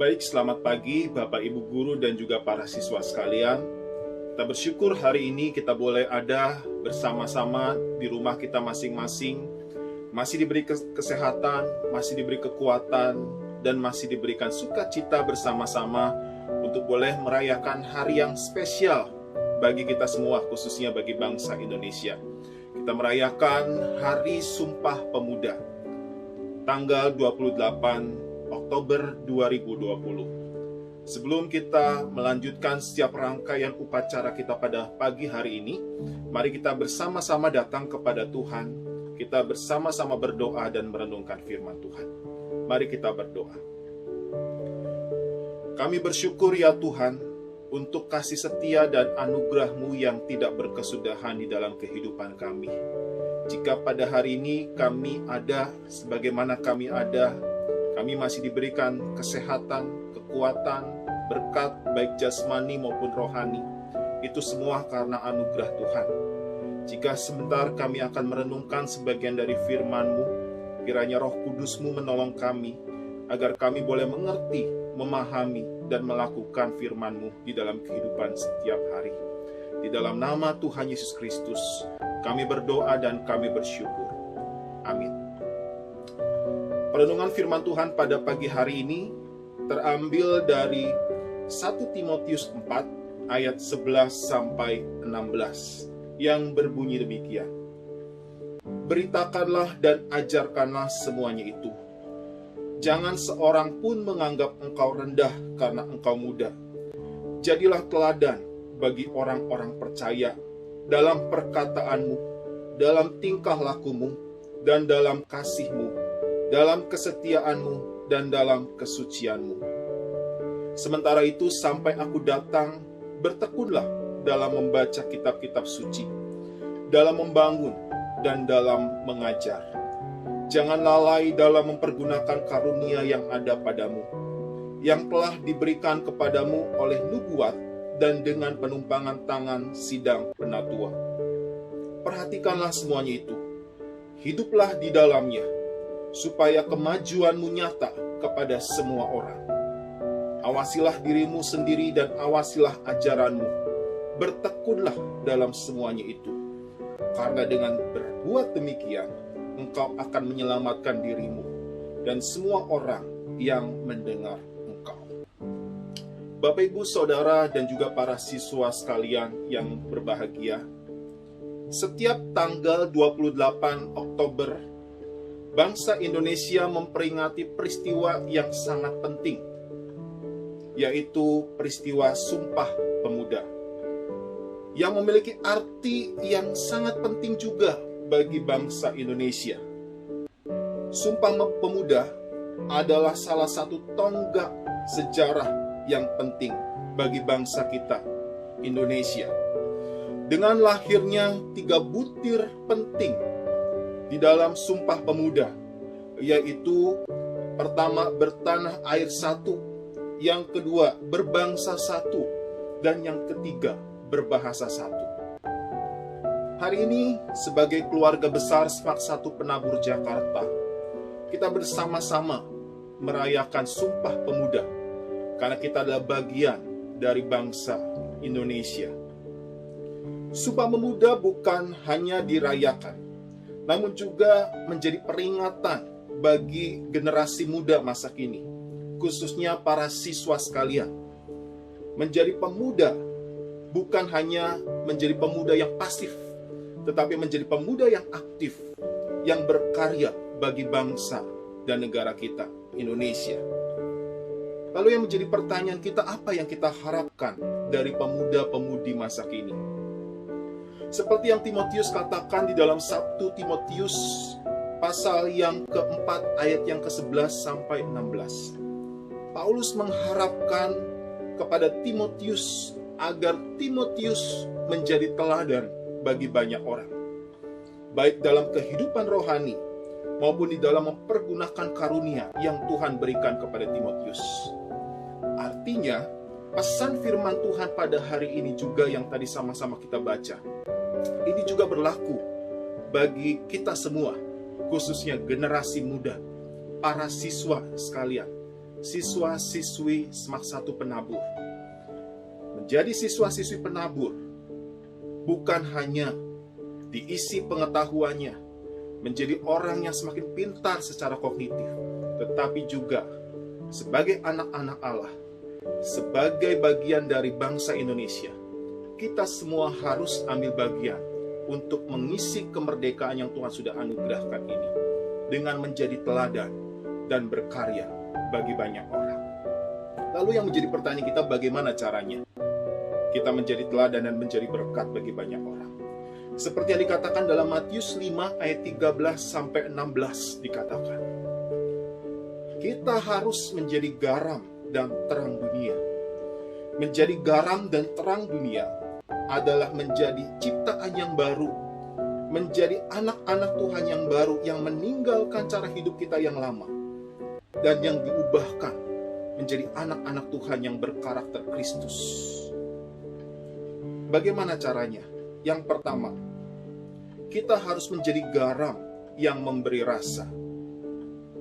Baik, selamat pagi Bapak Ibu Guru dan juga para siswa sekalian. Kita bersyukur hari ini kita boleh ada bersama-sama di rumah kita masing-masing. Masih diberi kesehatan, masih diberi kekuatan, dan masih diberikan sukacita bersama-sama untuk boleh merayakan hari yang spesial bagi kita semua, khususnya bagi bangsa Indonesia. Kita merayakan Hari Sumpah Pemuda, tanggal 28 Oktober 2020. Sebelum kita melanjutkan setiap rangkaian upacara kita pada pagi hari ini, mari kita bersama-sama datang kepada Tuhan. Kita bersama-sama berdoa dan merenungkan firman Tuhan. Mari kita berdoa. Kami bersyukur ya Tuhan, untuk kasih setia dan anugerah-Mu yang tidak berkesudahan di dalam kehidupan kami. Jika pada hari ini kami ada sebagaimana kami ada, kami masih diberikan kesehatan, kekuatan, berkat baik jasmani maupun rohani. Itu semua karena anugerah Tuhan. Jika sebentar kami akan merenungkan sebagian dari firman-Mu, kiranya Roh Kudus-Mu menolong kami, agar kami boleh mengerti, memahami, dan melakukan firman-Mu di dalam kehidupan setiap hari. Di dalam nama Tuhan Yesus Kristus, kami berdoa dan kami bersyukur. Amin. Perenungan firman Tuhan pada pagi hari ini terambil dari 1 Timotius 4 ayat 11 sampai 16 yang berbunyi demikian. Beritakanlah dan ajarkanlah semuanya itu. Jangan seorang pun menganggap engkau rendah karena engkau muda. Jadilah teladan bagi orang-orang percaya dalam perkataanmu, dalam tingkah lakumu, dan dalam kasihmu, dalam kesetiaanmu, dan dalam kesucianmu. Sementara itu, sampai aku datang, bertekunlah dalam membaca kitab-kitab suci, dalam membangun, dan dalam mengajar. Jangan lalai dalam mempergunakan karunia yang ada padamu, yang telah diberikan kepadamu oleh nubuat dan dengan penumpangan tangan sidang penatua. Perhatikanlah semuanya itu, hiduplah di dalamnya, supaya kemajuanmu nyata kepada semua orang. Awasilah dirimu sendiri dan awasilah ajaranmu. Bertekunlah dalam semuanya itu. Karena dengan berbuat demikian, engkau akan menyelamatkan dirimu dan semua orang yang mendengar engkau. Bapak, Ibu, Saudara, dan juga para siswa sekalian yang berbahagia, setiap tanggal 28 Oktober, bangsa Indonesia memperingati peristiwa yang sangat penting, yaitu peristiwa Sumpah Pemuda, yang memiliki arti yang sangat penting juga bagi bangsa Indonesia. Sumpah Pemuda adalah salah satu tonggak sejarah yang penting bagi bangsa kita, Indonesia. Dengan lahirnya 3 butir penting di dalam Sumpah Pemuda, yaitu pertama bertanah air satu, yang kedua berbangsa satu, dan yang ketiga berbahasa satu. Hari ini sebagai keluarga besar Semak 1 Penabur Jakarta, kita bersama-sama merayakan Sumpah Pemuda karena kita adalah bagian dari bangsa Indonesia. Sumpah Pemuda bukan hanya dirayakan, namun juga menjadi peringatan bagi generasi muda masa kini, khususnya para siswa sekalian. Menjadi pemuda bukan hanya menjadi pemuda yang pasif, tetapi menjadi pemuda yang aktif, yang berkarya bagi bangsa dan negara kita, Indonesia. Lalu yang menjadi pertanyaan kita, apa yang kita harapkan dari pemuda-pemudi masa kini? Seperti yang Timotius katakan di dalam 1 Timotius pasal yang keempat ayat yang ke-11 sampai 16. Paulus mengharapkan kepada Timotius agar Timotius menjadi teladan bagi banyak orang, baik dalam kehidupan rohani maupun di dalam mempergunakan karunia yang Tuhan berikan kepada Timotius. Artinya, pesan firman Tuhan pada hari ini juga yang tadi sama-sama kita baca, ini juga berlaku bagi kita semua, khususnya generasi muda, para siswa sekalian, siswa-siswi Semak 1 penabur. Menjadi siswa-siswi penabur bukan hanya diisi pengetahuannya, menjadi orang yang semakin pintar secara kognitif, tetapi juga sebagai anak-anak Allah, sebagai bagian dari bangsa Indonesia, kita semua harus ambil bagian untuk mengisi kemerdekaan yang Tuhan sudah anugerahkan ini dengan menjadi teladan dan berkarya bagi banyak orang. Lalu yang menjadi pertanyaan kita, bagaimana caranya kita menjadi teladan dan menjadi berkat bagi banyak orang? Seperti yang dikatakan dalam Matius 5 ayat 13-16 dikatakan, kita harus menjadi garam dan terang dunia. Menjadi garam dan terang dunia adalah menjadi ciptaan yang baru, menjadi anak-anak Tuhan yang baru, yang meninggalkan cara hidup kita yang lama, dan yang diubahkan menjadi anak-anak Tuhan yang berkarakter Kristus. Bagaimana caranya? Yang pertama, kita harus menjadi garam yang memberi rasa.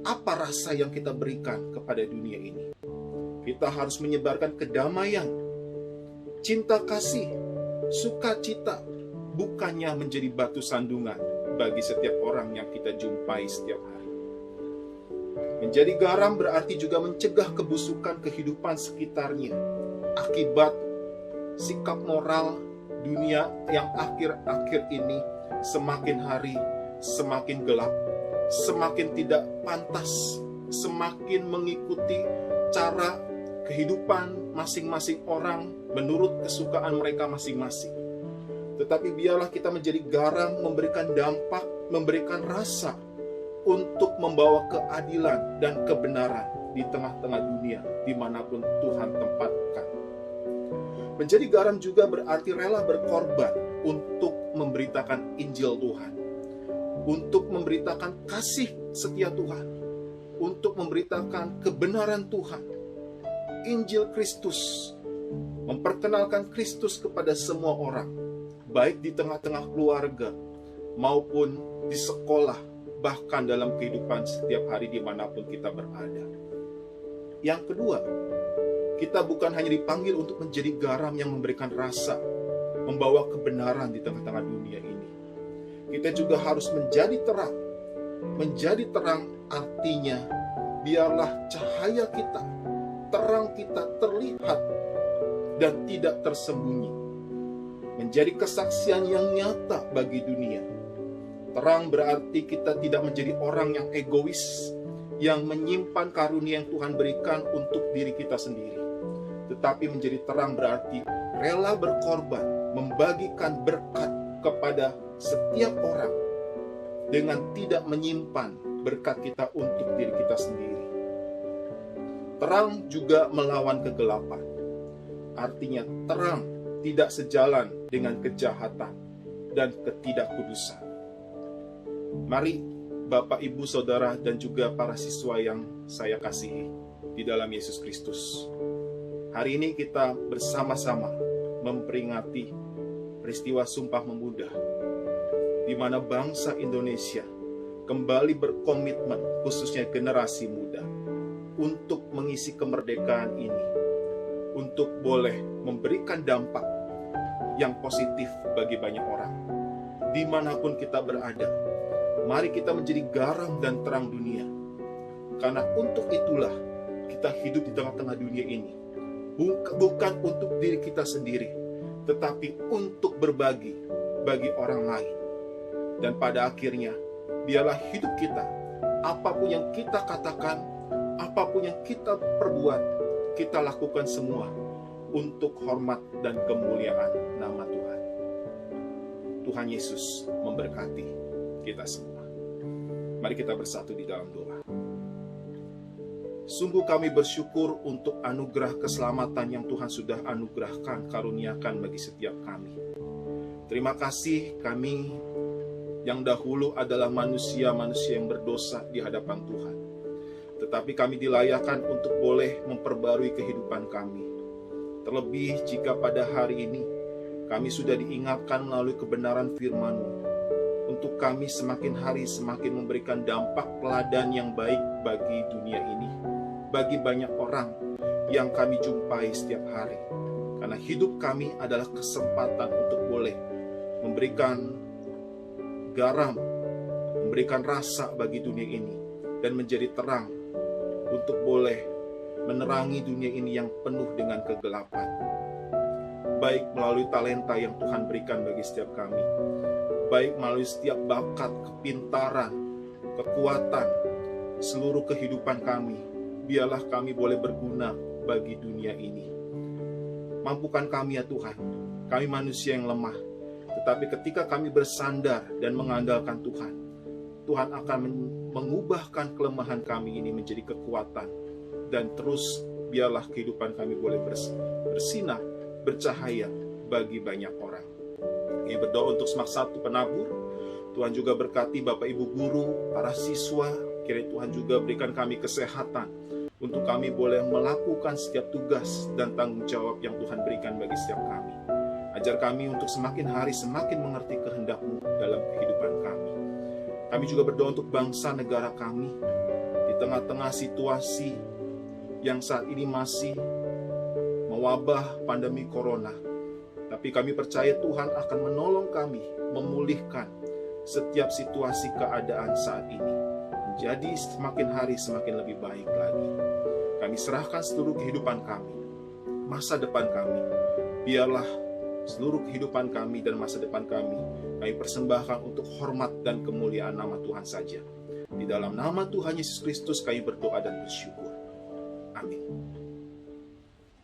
Apa rasa yang kita berikan kepada dunia ini? Kita harus menyebarkan kedamaian, cinta kasih, sukacita, bukannya menjadi batu sandungan bagi setiap orang yang kita jumpai setiap hari. Menjadi garam berarti juga mencegah kebusukan kehidupan sekitarnya akibat sikap moral dunia yang akhir-akhir ini semakin hari semakin gelap, semakin tidak pantas, semakin mengikuti cara kehidupan masing-masing orang menurut kesukaan mereka masing-masing. Tetapi biarlah kita menjadi garam, memberikan dampak, memberikan rasa untuk membawa keadilan dan kebenaran di tengah-tengah dunia dimanapun Tuhan tempatkan. Menjadi garam juga berarti rela berkorban untuk memberitakan Injil Tuhan, untuk memberitakan kasih setia Tuhan, untuk memberitakan kebenaran Tuhan, Injil Kristus, memperkenalkan Kristus kepada semua orang, baik di tengah-tengah keluarga maupun di sekolah, bahkan dalam kehidupan setiap hari dimanapun kita berada. Yang kedua, kita bukan hanya dipanggil untuk menjadi garam yang memberikan rasa, membawa kebenaran di tengah-tengah dunia ini. Kita juga harus menjadi terang. Menjadi terang artinya, biarlah cahaya kita, terang kita terlihat dan tidak tersembunyi. Menjadi kesaksian yang nyata bagi dunia. Terang berarti kita tidak menjadi orang yang egois, yang menyimpan karunia yang Tuhan berikan untuk diri kita sendiri. Tetapi menjadi terang berarti rela berkorban, membagikan berkat kepada setiap orang dengan tidak menyimpan berkat kita untuk diri kita sendiri. Terang juga melawan kegelapan. Artinya terang tidak sejalan dengan kejahatan dan ketidakkudusan. Mari Bapak, Ibu, Saudara, dan juga para siswa yang saya kasihi di dalam Yesus Kristus, hari ini kita bersama-sama memperingati peristiwa Sumpah Pemuda, di mana bangsa Indonesia kembali berkomitmen, khususnya generasi muda, untuk mengisi kemerdekaan ini, untuk boleh memberikan dampak yang positif bagi banyak orang. Dimanapun kita berada, mari kita menjadi garam dan terang dunia. Karena untuk itulah kita hidup di tengah-tengah dunia ini. Bukan untuk diri kita sendiri, tetapi untuk berbagi bagi orang lain. Dan pada akhirnya, biarlah hidup kita, apapun yang kita katakan, apapun yang kita perbuat, kita lakukan semua untuk hormat dan kemuliaan nama Tuhan. Tuhan Yesus memberkati kita semua. Mari kita bersatu di dalam doa. Sungguh kami bersyukur untuk anugerah keselamatan yang Tuhan sudah anugerahkan, karuniakan bagi setiap kami. Terima kasih kami yang dahulu adalah manusia-manusia yang berdosa di hadapan Tuhan. Tetapi kami dilayakkan untuk boleh memperbarui kehidupan kami. Terlebih jika pada hari ini kami sudah diingatkan melalui kebenaran firman-Mu, untuk kami semakin hari semakin memberikan dampak teladan yang baik bagi dunia ini, bagi banyak orang yang kami jumpai setiap hari. Karena hidup kami adalah kesempatan untuk boleh memberikan garam, memberikan rasa bagi dunia ini, dan menjadi terang untuk boleh menerangi dunia ini yang penuh dengan kegelapan. Baik melalui talenta yang Tuhan berikan bagi setiap kami, baik melalui setiap bakat, kepintaran, kekuatan, seluruh kehidupan kami, biarlah kami boleh berguna bagi dunia ini. Mampukan kami ya Tuhan, kami manusia yang lemah, tetapi ketika kami bersandar dan mengandalkan Tuhan, Tuhan akan mengubahkan kelemahan kami ini menjadi kekuatan, dan terus biarlah kehidupan kami boleh bersinar, bercahaya bagi banyak orang. Kami berdoa untuk Semak 1 penabur. Tuhan juga berkati Bapak Ibu guru, para siswa. Kiranya Tuhan juga berikan kami kesehatan untuk kami boleh melakukan setiap tugas dan tanggung jawab yang Tuhan berikan bagi setiap kami. Ajar kami untuk semakin hari semakin mengerti kehendak-Mu dalam kehidupan kami. Kami juga berdoa untuk bangsa negara kami di tengah-tengah situasi yang saat ini masih mewabah pandemi corona. Tapi kami percaya Tuhan akan menolong kami memulihkan setiap situasi keadaan saat ini menjadi semakin hari semakin lebih baik lagi. Kami serahkan seluruh kehidupan kami, masa depan kami. Biarlah seluruh kehidupan kami dan masa depan kami persembahkan untuk hormat dan kemuliaan nama Tuhan saja. Di dalam nama Tuhan Yesus Kristus kami berdoa dan bersyukur. Amin.